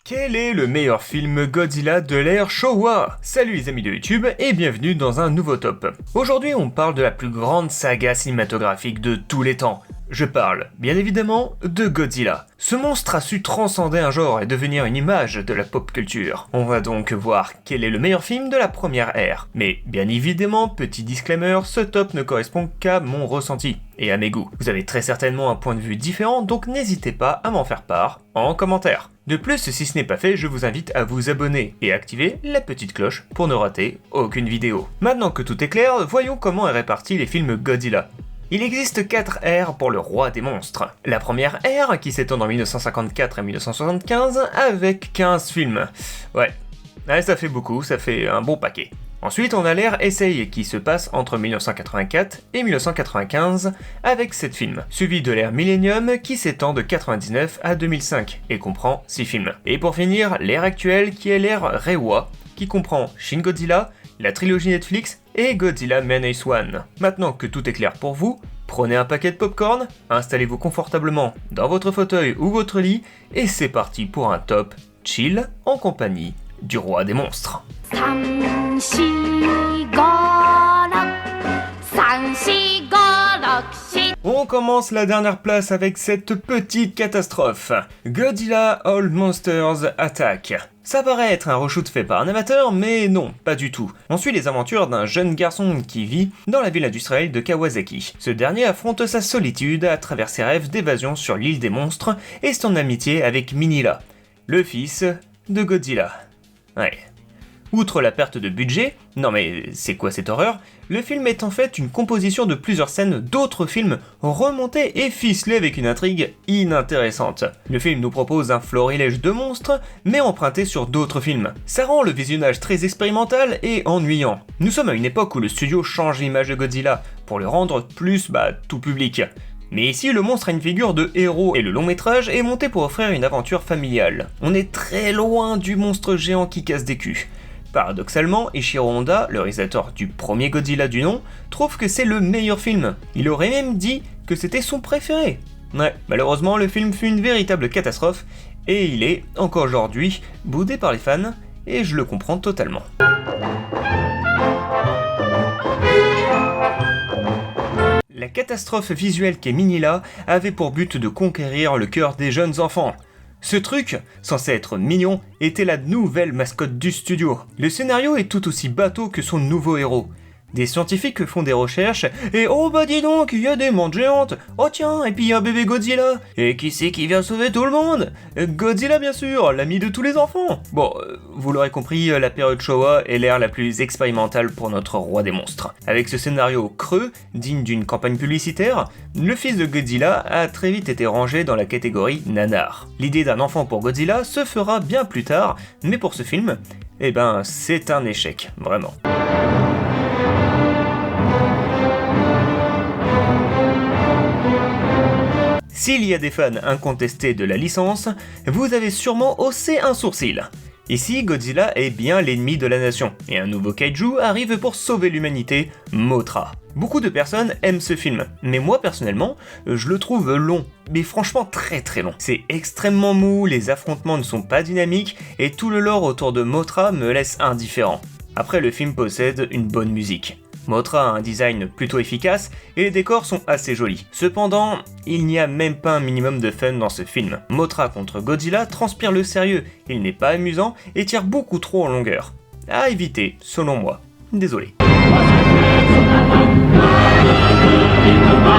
Quel est le meilleur film Godzilla de l'ère Showa? Salut les amis de YouTube et bienvenue dans un nouveau top. Aujourd'hui on parle de la plus grande saga cinématographique de tous les temps. Je parle, bien évidemment, de Godzilla. Ce monstre a su transcender un genre et devenir une image de la pop culture. On va donc voir quel est le meilleur film de la première ère. Mais bien évidemment, petit disclaimer, ce top ne correspond qu'à mon ressenti et à mes goûts. Vous avez très certainement un point de vue différent, donc n'hésitez pas à m'en faire part en commentaire. De plus, si ce n'est pas fait, je vous invite à vous abonner et activer la petite cloche pour ne rater aucune vidéo. Maintenant que tout est clair, voyons comment est réparti les films Godzilla. Il existe 4 ères pour le roi des monstres. La première ère, qui s'étend en 1954 à 1975, avec 15 films. Ouais, ça fait beaucoup, ça fait un bon paquet. Ensuite, on a l'ère Heisei, qui se passe entre 1984 et 1995, avec 7 films. Suivi de l'ère Millennium, qui s'étend de 99 à 2005, et comprend 6 films. Et pour finir, l'ère actuelle, qui est l'ère Reiwa, qui comprend Shin Godzilla, la trilogie Netflix et Godzilla Minus One. Maintenant que tout est clair pour vous, prenez un paquet de popcorn, installez-vous confortablement dans votre fauteuil ou votre lit, et c'est parti pour un top chill en compagnie du roi des monstres. On commence la dernière place avec cette petite catastrophe. Godzilla All Monsters Attack. Ça paraît être un reshoot fait par un amateur, mais non, pas du tout. On suit les aventures d'un jeune garçon qui vit dans la ville industrielle de Kawasaki. Ce dernier affronte sa solitude à travers ses rêves d'évasion sur l'île des monstres et son amitié avec Minilla, le fils de Godzilla. Ouais. Outre la perte de budget, non mais c'est quoi cette horreur? Le film est en fait une composition de plusieurs scènes d'autres films remontés et ficelés avec une intrigue inintéressante. Le film nous propose un florilège de monstres, mais emprunté sur d'autres films. Ça rend le visionnage très expérimental et ennuyant. Nous sommes à une époque où le studio change l'image de Godzilla pour le rendre plus, tout public. Mais ici, le monstre a une figure de héros et le long métrage est monté pour offrir une aventure familiale. On est très loin du monstre géant qui casse des culs. Paradoxalement, Ishiro Honda, le réalisateur du premier Godzilla du nom, trouve que c'est le meilleur film. Il aurait même dit que c'était son préféré. Ouais, malheureusement, le film fut une véritable catastrophe, et il est, encore aujourd'hui, boudé par les fans, et je le comprends totalement. La catastrophe visuelle qu'est Minilla avait pour but de conquérir le cœur des jeunes enfants. Ce truc, censé être mignon, était la nouvelle mascotte du studio. Le scénario est tout aussi bateau que son nouveau héros. Des scientifiques font des recherches, et oh bah dis donc, il y a des mondes géantes. Oh tiens, et puis il y a un bébé Godzilla. Et qui c'est qui vient sauver tout le monde? Godzilla bien sûr, l'ami de tous les enfants. Bon, vous l'aurez compris, la période Showa est l'ère la plus expérimentale pour notre roi des monstres. Avec ce scénario creux, digne d'une campagne publicitaire, le fils de Godzilla a très vite été rangé dans la catégorie nanar. L'idée d'un enfant pour Godzilla se fera bien plus tard, mais pour ce film, c'est un échec, vraiment. S'il y a des fans incontestés de la licence, vous avez sûrement haussé un sourcil. Ici, Godzilla est bien l'ennemi de la nation, et un nouveau kaiju arrive pour sauver l'humanité, Mothra. Beaucoup de personnes aiment ce film, mais moi personnellement, je le trouve long, mais franchement très très long. C'est extrêmement mou, les affrontements ne sont pas dynamiques, et tout le lore autour de Mothra me laisse indifférent. Après, le film possède une bonne musique. Mothra a un design plutôt efficace et les décors sont assez jolis. Cependant, il n'y a même pas un minimum de fun dans ce film. Mothra contre Godzilla transpire le sérieux, il n'est pas amusant et tire beaucoup trop en longueur. À éviter, selon moi. Désolé.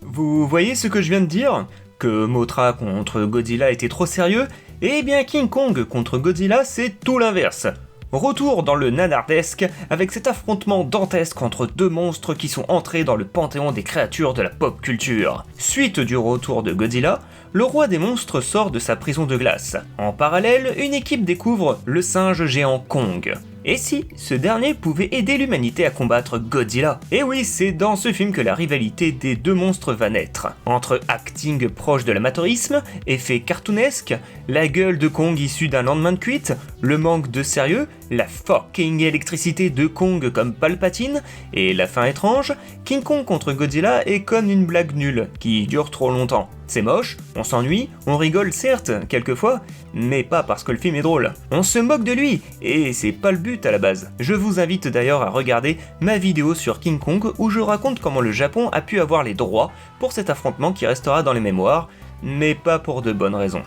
Vous voyez ce que je viens de dire? Que Mothra contre Godzilla était trop sérieux? Eh bien King Kong contre Godzilla, c'est tout l'inverse. Retour dans le nanardesque avec cet affrontement dantesque entre deux monstres qui sont entrés dans le panthéon des créatures de la pop culture. Suite du retour de Godzilla, le roi des monstres sort de sa prison de glace. En parallèle, une équipe découvre le singe géant Kong. Et si ce dernier pouvait aider l'humanité à combattre Godzilla? Et oui, c'est dans ce film que la rivalité des deux monstres va naître. Entre acting proche de l'amateurisme, effet cartoonesque, la gueule de Kong issue d'un lendemain de cuite, le manque de sérieux, la fucking électricité de Kong comme Palpatine, et la fin étrange, King Kong contre Godzilla est comme une blague nulle, qui dure trop longtemps. C'est moche, on s'ennuie, on rigole certes, quelquefois, mais pas parce que le film est drôle. On se moque de lui, et c'est pas le but à la base. Je vous invite d'ailleurs à regarder ma vidéo sur King Kong où je raconte comment le Japon a pu avoir les droits pour cet affrontement qui restera dans les mémoires, mais pas pour de bonnes raisons.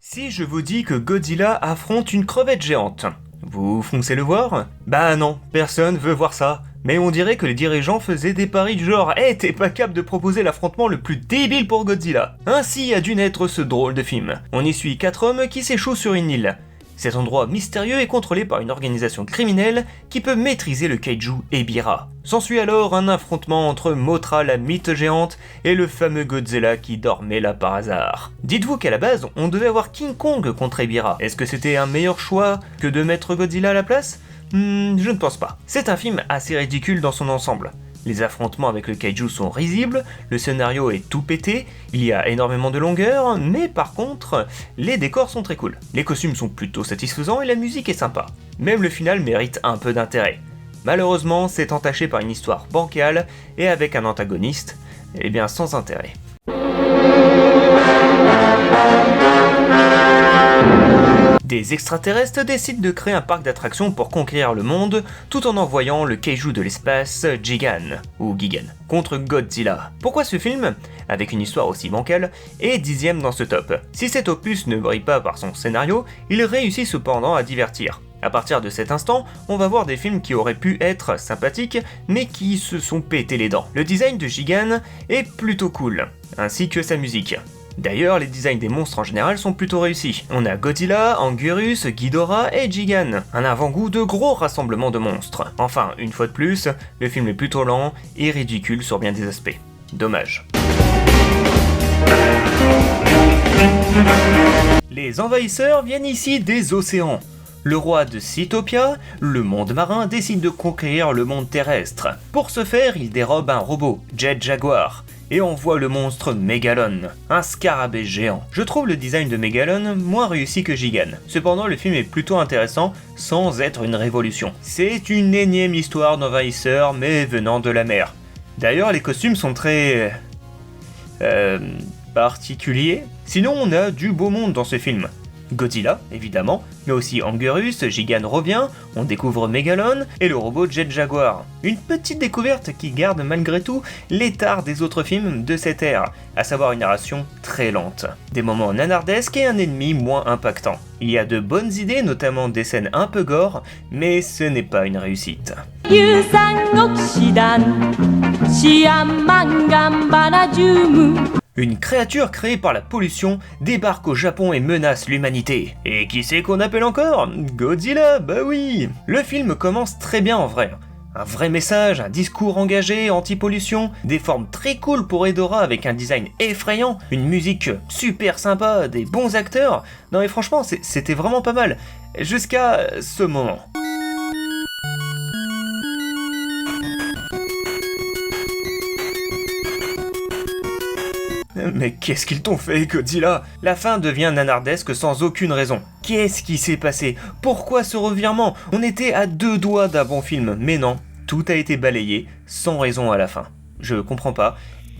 Si je vous dis que Godzilla affronte une crevette géante, vous foncez le voir? Bah non, personne veut voir ça. Mais on dirait que les dirigeants faisaient des paris du genre « Hey, t'es pas capable de proposer l'affrontement le plus débile pour Godzilla !» Ainsi a dû naître ce drôle de film. On y suit 4 hommes qui s'échouent sur une île. Cet endroit mystérieux est contrôlé par une organisation criminelle qui peut maîtriser le kaiju Ebirah. S'ensuit alors un affrontement entre Mothra la mythe géante et le fameux Godzilla qui dormait là par hasard. Dites-vous qu'à la base, on devait avoir King Kong contre Ebirah. Est-ce que c'était un meilleur choix que de mettre Godzilla à la place ? Je ne pense pas. C'est un film assez ridicule dans son ensemble. Les affrontements avec le kaiju sont risibles, le scénario est tout pété, il y a énormément de longueur, mais par contre, les décors sont très cool. Les costumes sont plutôt satisfaisants et la musique est sympa. Même le final mérite un peu d'intérêt. Malheureusement, c'est entaché par une histoire bancale et avec un antagoniste, sans intérêt. Des extraterrestres décident de créer un parc d'attractions pour conquérir le monde, tout en envoyant le kaiju de l'espace Gigan, ou Gigan, contre Godzilla. Pourquoi ce film, avec une histoire aussi bancale, est 10ème dans ce top? Si cet opus ne brille pas par son scénario, il réussit cependant à divertir. À partir de cet instant, on va voir des films qui auraient pu être sympathiques, mais qui se sont pété les dents. Le design de Gigan est plutôt cool, ainsi que sa musique. D'ailleurs, les designs des monstres en général sont plutôt réussis. On a Godzilla, Anguirus, Ghidorah et Gigan, un avant-goût de gros rassemblements de monstres. Enfin, une fois de plus, le film est plutôt lent et ridicule sur bien des aspects. Dommage. Les envahisseurs viennent ici des océans. Le roi de Citopia, le monde marin, décide de conquérir le monde terrestre. Pour ce faire, il dérobe un robot, Jet Jaguar, et envoie le monstre Megalon, un scarabée géant. Je trouve le design de Megalon moins réussi que Gigan. Cependant, le film est plutôt intéressant, sans être une révolution. C'est une énième histoire d'envahisseurs, mais venant de la mer. D'ailleurs, les costumes sont très... particuliers. Sinon, on a du beau monde dans ce film. Godzilla, évidemment, mais aussi Anguirus, Gigan revient, on découvre Megalon et le robot Jet Jaguar. Une petite découverte qui garde malgré tout l'étard des autres films de cette ère, à savoir une narration très lente, des moments nanardesques et un ennemi moins impactant. Il y a de bonnes idées, notamment des scènes un peu gore, mais ce n'est pas une réussite. Une créature créée par la pollution débarque au Japon et menace l'humanité. Et qui c'est qu'on appelle encore? Godzilla, bah oui! Le film commence très bien en vrai. Un vrai message, un discours engagé, anti-pollution, des formes très cool pour Hedorah avec un design effrayant, une musique super sympa, des bons acteurs. Non mais franchement, c'était vraiment pas mal. Jusqu'à ce moment. Mais qu'est-ce qu'ils t'ont fait, Godzilla? La fin devient nanardesque sans aucune raison. Qu'est-ce qui s'est passé? Pourquoi ce revirement? On était à 2 doigts d'un bon film, mais non, tout a été balayé, sans raison à la fin. Je comprends pas,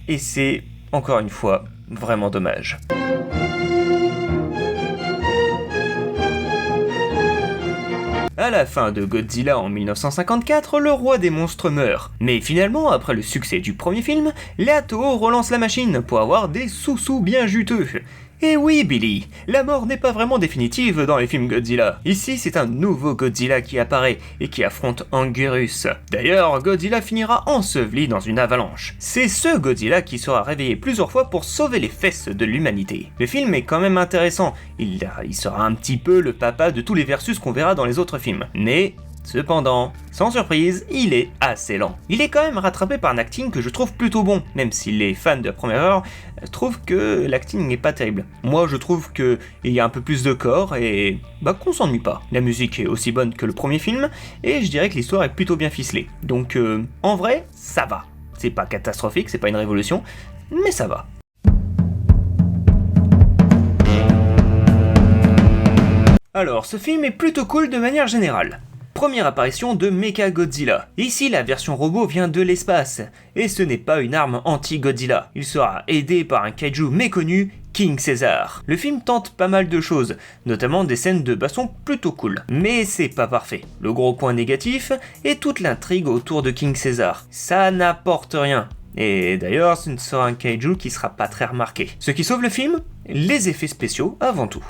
et c'est, encore une fois, vraiment dommage. À la fin de Godzilla en 1954, le roi des monstres meurt. Mais finalement, après le succès du premier film, la Toho relance la machine pour avoir des sous-sous bien juteux. Et oui Billy, la mort n'est pas vraiment définitive dans les films Godzilla. Ici c'est un nouveau Godzilla qui apparaît et qui affronte Anguirus. D'ailleurs, Godzilla finira enseveli dans une avalanche. C'est ce Godzilla qui sera réveillé plusieurs fois pour sauver les fesses de l'humanité. Le film est quand même intéressant, il sera un petit peu le papa de tous les versus qu'on verra dans les autres films. Mais... cependant, sans surprise, il est assez lent. Il est quand même rattrapé par un acting que je trouve plutôt bon, même si les fans de la première heure trouvent que l'acting n'est pas terrible. Moi je trouve qu'il y a un peu plus de corps et qu'on s'ennuie pas. La musique est aussi bonne que le premier film, et je dirais que l'histoire est plutôt bien ficelée. Donc en vrai, ça va. C'est pas catastrophique, c'est pas une révolution, mais ça va. Alors, ce film est plutôt cool de manière générale. Première apparition de Mechagodzilla. Ici, la version robot vient de l'espace, et ce n'est pas une arme anti-Godzilla. Il sera aidé par un kaiju méconnu, King Caesar. Le film tente pas mal de choses, notamment des scènes de baston plutôt cool. Mais c'est pas parfait. Le gros point négatif est toute l'intrigue autour de King Caesar. Ça n'apporte rien. Et d'ailleurs, ce ne sera un kaiju qui sera pas très remarqué. Ce qui sauve le film, les effets spéciaux avant tout.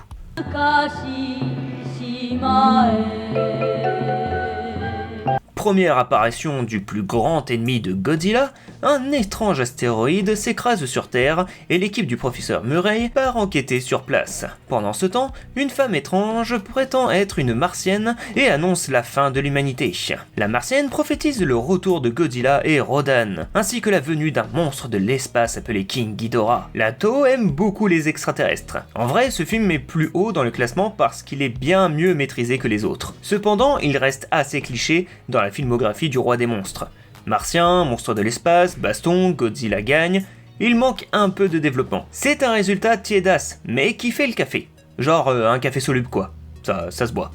Première apparition du plus grand ennemi de Godzilla, un étrange astéroïde s'écrase sur Terre et l'équipe du professeur Murray part enquêter sur place. Pendant ce temps, une femme étrange prétend être une martienne et annonce la fin de l'humanité. La martienne prophétise le retour de Godzilla et Rodan, ainsi que la venue d'un monstre de l'espace appelé King Ghidorah. La Toho aime beaucoup les extraterrestres. En vrai, ce film est plus haut dans le classement parce qu'il est bien mieux maîtrisé que les autres. Cependant, il reste assez cliché dans la filmographie du roi des monstres. Martien, monstre de l'espace, baston, Godzilla gagne, il manque un peu de développement. C'est un résultat tiédasse, mais qui fait le café. Genre un café soluble quoi, ça se boit.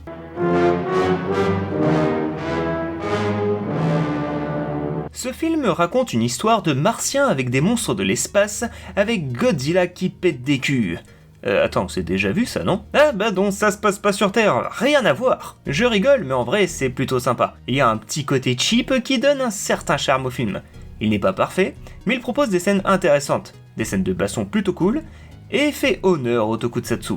Ce film raconte une histoire de martiens avec des monstres de l'espace, avec Godzilla qui pète des culs. Attends, c'est déjà vu ça, non? Ah bah donc ça se passe pas sur Terre, rien à voir. Je rigole, mais en vrai c'est plutôt sympa. Il y a un petit côté cheap qui donne un certain charme au film. Il n'est pas parfait, mais il propose des scènes intéressantes, des scènes de baston plutôt cool, et fait honneur au tokusatsu.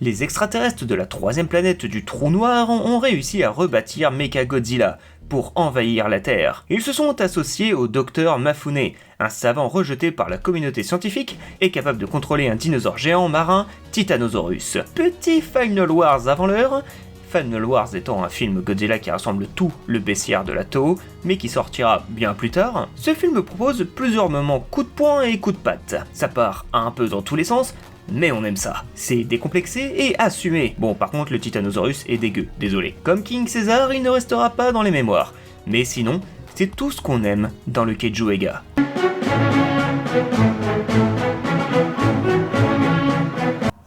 Les extraterrestres de la troisième planète du Trou Noir ont réussi à rebâtir Mechagodzilla pour envahir la Terre. Ils se sont associés au docteur Mafune, un savant rejeté par la communauté scientifique et capable de contrôler un dinosaure géant marin, Titanosaurus. Petit Final Wars avant l'heure, Final Wars étant un film Godzilla qui rassemble tout le bestiaire de la Toho, mais qui sortira bien plus tard, ce film propose plusieurs moments coup de poing et coup de patte. Ça part un peu dans tous les sens, mais on aime ça. C'est décomplexé et assumé. Bon, par contre, le Titanosaurus est dégueu, désolé. Comme King Caesar, il ne restera pas dans les mémoires. Mais sinon, c'est tout ce qu'on aime dans le Kaiju Eiga.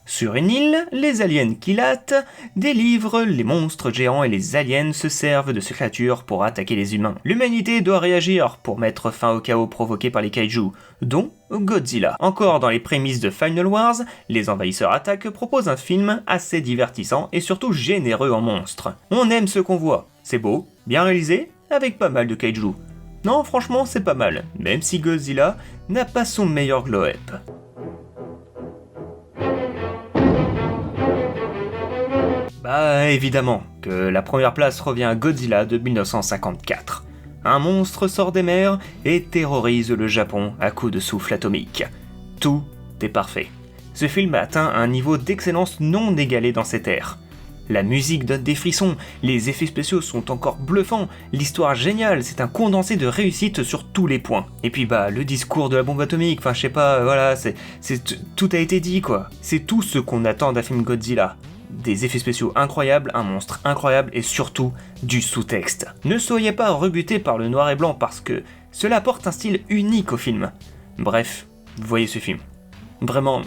Sur une île, les aliens Kilat délivrent les monstres géants et les aliens se servent de ces créatures pour attaquer les humains. L'humanité doit réagir pour mettre fin au chaos provoqué par les kaiju, dont Godzilla. Encore dans les prémices de Final Wars, les envahisseurs attaquent proposent un film assez divertissant et surtout généreux en monstres. On aime ce qu'on voit, c'est beau, bien réalisé, avec pas mal de kaiju. Non, franchement, c'est pas mal, même si Godzilla n'a pas son meilleur glow-up. Bah évidemment que la première place revient à Godzilla de 1954. Un monstre sort des mers et terrorise le Japon à coups de souffle atomique. Tout est parfait. Ce film a atteint un niveau d'excellence non égalé dans cette ère. La musique donne des frissons, les effets spéciaux sont encore bluffants, l'histoire géniale, c'est un condensé de réussite sur tous les points. Et puis bah le discours de la bombe atomique, enfin je sais pas, voilà, tout a été dit quoi. C'est tout ce qu'on attend d'un film Godzilla. Des effets spéciaux incroyables, un monstre incroyable et surtout du sous-texte. Ne soyez pas rebutés par le noir et blanc parce que cela apporte un style unique au film. Bref, voyez ce film. Vraiment,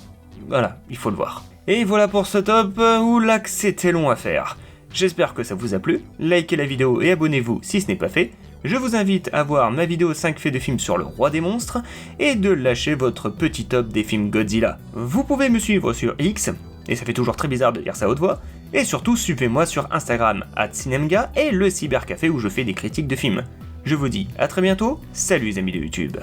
voilà, il faut le voir. Et voilà pour ce top, oula que c'était long à faire. J'espère que ça vous a plu, likez la vidéo et abonnez-vous si ce n'est pas fait. Je vous invite à voir ma vidéo 5 faits de films sur le roi des monstres et de lâcher votre petit top des films Godzilla. Vous pouvez me suivre sur X, et ça fait toujours très bizarre de dire ça à haute voix, et surtout suivez-moi sur Instagram @cinemga et le cybercafé où je fais des critiques de films. Je vous dis à très bientôt, salut les amis de YouTube.